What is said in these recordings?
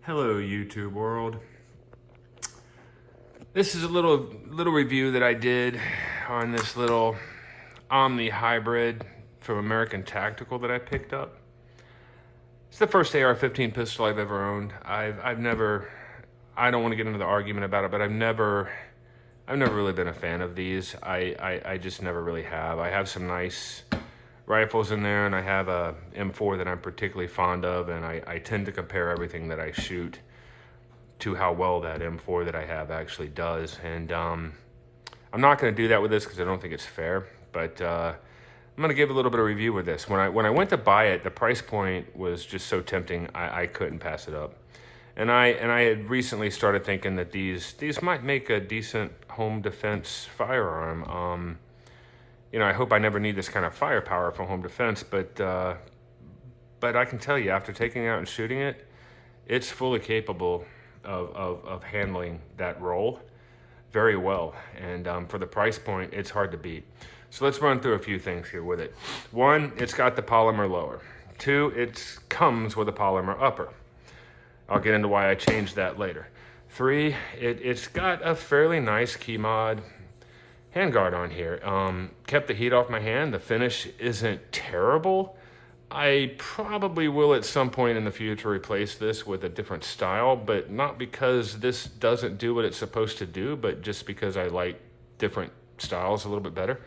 Hello YouTube world. This is a little review that I did on this little Omni hybrid from American Tactical that I picked up. It's the first AR15 pistol I've ever owned. I've never, I don't want to get into the argument about it, but I've never really been a fan of these. I just never really have. I have some nice rifles in there, and I have a M4 that I'm particularly fond of, and I tend to compare everything that I shoot to how well that M4 that I have actually does. And I'm not going to do that with this because I don't think it's fair, but I'm going to give a little bit of review with this. When I went to buy it, the price point was just so tempting, I couldn't pass it up. And I had recently started thinking that these might make a decent home defense firearm. You know, I hope I never need this kind of firepower for home defense, but I can tell you, after taking it out and shooting it, it's fully capable of handling that role very well. And for the price point, it's hard to beat. So let's run through a few things here with it. One, it's got the polymer lower. Two, it comes with a polymer upper. I'll get into why I changed that later. Three, it's got a fairly nice key mod handguard on here. Kept the heat off my hand. The finish isn't terrible. I probably will at some point in the future replace this with a different style, but not because this doesn't do what it's supposed to do, but just because I like different styles a little bit better.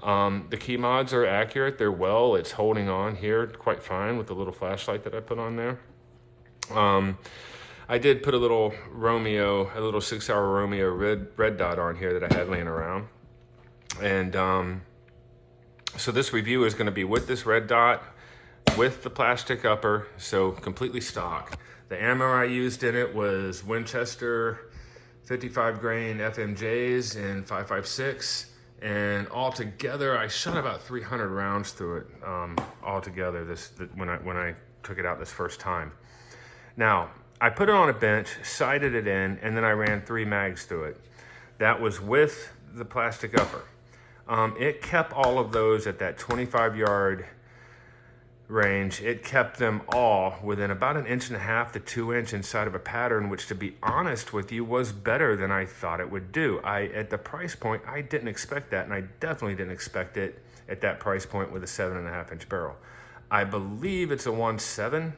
The key mods are accurate. It's holding on here quite fine with the little flashlight that I put on there. I did put a little 6-hour Romeo red dot on here that I had laying around. And so this review is going to be with this red dot, with the plastic upper, so completely stock. The ammo I used in it was Winchester 55 grain FMJs in 5.56, and altogether I shot about 300 rounds through it altogether when I took it out this first time. Now, I put it on a bench, sighted it in, and then I ran 3 mags through it. That was with the plastic upper. It kept all of those at that 25-yard range. It kept them all within about 1.5 to 2 inch inside of a pattern, which, to be honest with you, was better than I thought it would do. At the price point, I didn't expect that, and I definitely didn't expect it at that price point with a 7.5 inch barrel. I believe it's a 1.7.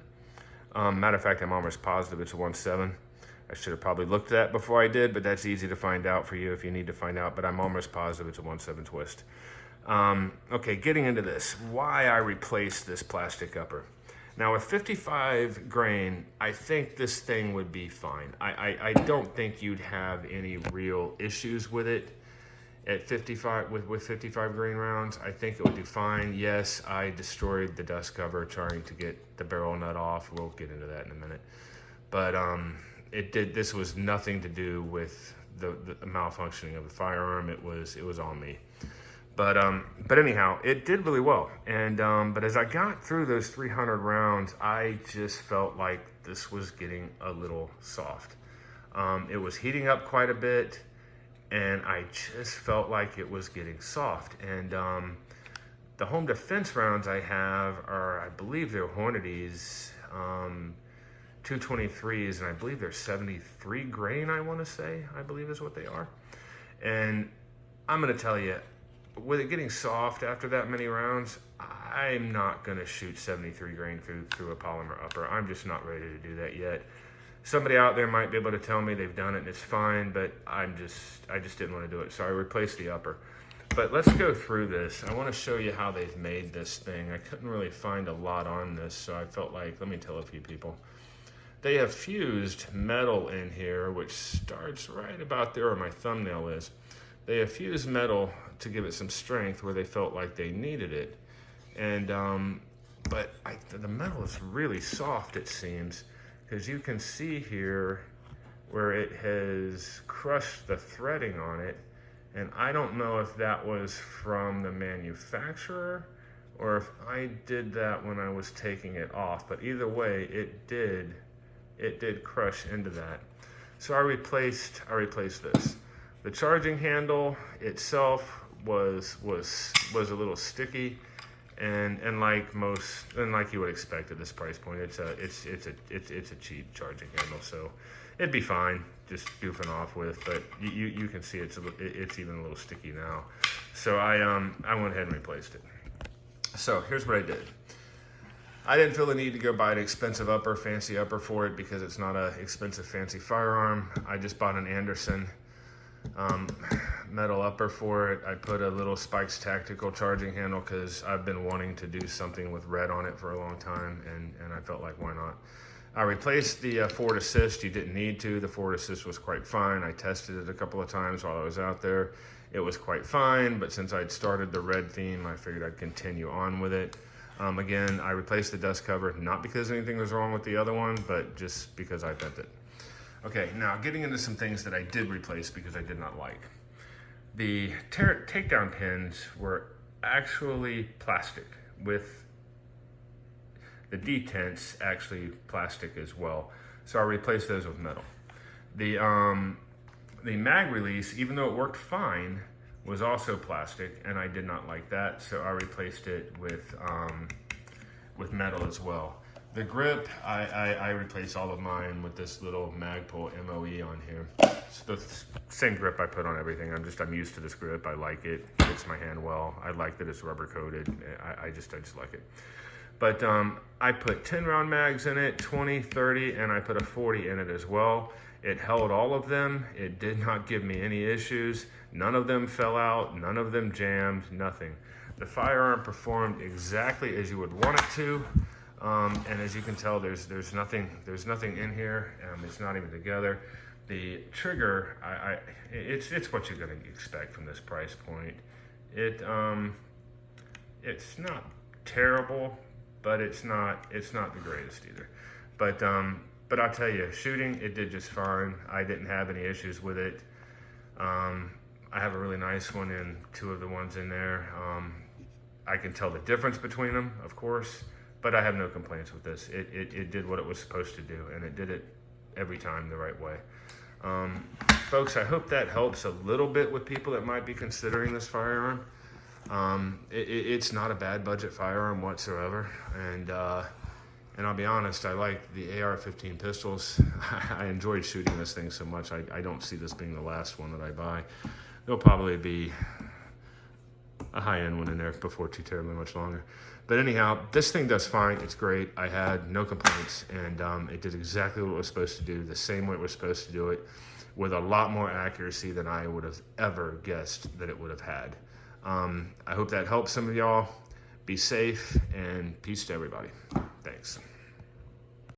Matter of fact, I'm almost positive it's a 1.7. I should have probably looked at that before I did, but that's easy to find out for you if you need to find out, but I'm almost positive it's a 1.7 twist. Okay, getting into this, why I replaced this plastic upper. Now with 55 grain, I think this thing would be fine. I don't think you'd have any real issues with it at 55 with 55 grain rounds. I think it would do fine. Yes, I destroyed the dust cover trying to get the barrel nut off. We'll get into that in a minute. But this was nothing to do with the malfunctioning of the firearm. It was on me. But anyhow, it did really well. And but as I got through those 300 rounds, I just felt like this was getting a little soft. It was heating up quite a bit, and I just felt like it was getting soft. And the home defense rounds I have are, I believe they're Hornady's 223s, and I believe they're 73 grain, I want to say, I believe is what they are. And I'm going to tell you, with it getting soft after that many rounds, I'm not going to shoot 73 grain through a polymer upper. I'm just not ready to do that yet. Somebody out there might be able to tell me they've done it and it's fine, but I just didn't want to do it, so I replaced the upper. But let's go through this. I want to show you how they've made this thing. I couldn't really find a lot on this, so I felt like, let me tell a few people. They have fused metal in here, which starts right about there where my thumbnail is. They have fused metal to give it some strength where they felt like they needed it. And but the metal is really soft, it seems, because you can see here where it has crushed the threading on it. And I don't know if that was from the manufacturer or if I did that when I was taking it off. But either way, it did crush into that. So I replaced this. The charging handle itself was a little sticky, And like you would expect at this price point, it's a cheap charging handle, so it'd be fine just goofing off with. But you can see it's even a little sticky now, so I went ahead and replaced it. So here's what I did. I didn't feel the need to go buy an expensive upper, fancy upper for it, because it's not an expensive, fancy firearm. I just bought an Anderson metal upper for it. I put a little Spikes Tactical charging handle because I've been wanting to do something with red on it for a long time, and I felt like, why not? I replaced the forward assist. You didn't need to. The forward assist was quite fine. I tested it a couple of times while I was out there. It was quite fine, but since I'd started the red theme, I figured I'd continue on with it. Again, I replaced the dust cover, not because anything was wrong with the other one, but just because I bent it. Okay, now getting into some things that I did replace because I did not like. The takedown pins were actually plastic, with the detents actually plastic as well. So I replaced those with metal. The mag release, even though it worked fine, was also plastic, and I did not like that, so I replaced it with metal as well. The grip, I replaced all of mine with this little Magpul MOE on here. It's the same grip I put on everything. I'm used to this grip. I like it. It fits my hand well. I like that it's rubber coated. I just like it. But I put 10 round mags in it, 20, 30, and I put a 40 in it as well. It held all of them. It did not give me any issues. None of them fell out. None of them jammed. Nothing. The firearm performed exactly as you would want it to. And as you can tell, there's nothing in here. It's not even together. The trigger, it's what you're going to expect from this price point. It's not terrible, but it's not the greatest either. But I'll tell you, shooting, it did just fine. I didn't have any issues with it. I have a really nice one in two of the ones in there. I can tell the difference between them, of course, but I have no complaints with this. It did what it was supposed to do, and it did it every time the right way. Folks, I hope that helps a little bit with people that might be considering this firearm. It's not a bad budget firearm whatsoever, and I'll be honest, I like the AR-15 pistols. I enjoyed shooting this thing so much. I don't see this being the last one that I buy. There'll probably be a high-end one in there before too terribly much longer. But anyhow, this thing does fine. It's great. I had no complaints, and it did exactly what it was supposed to do, the same way it was supposed to do it, with a lot more accuracy than I would have ever guessed that it would have had. I hope that helps some of y'all. Be safe, and peace to everybody. Thanks.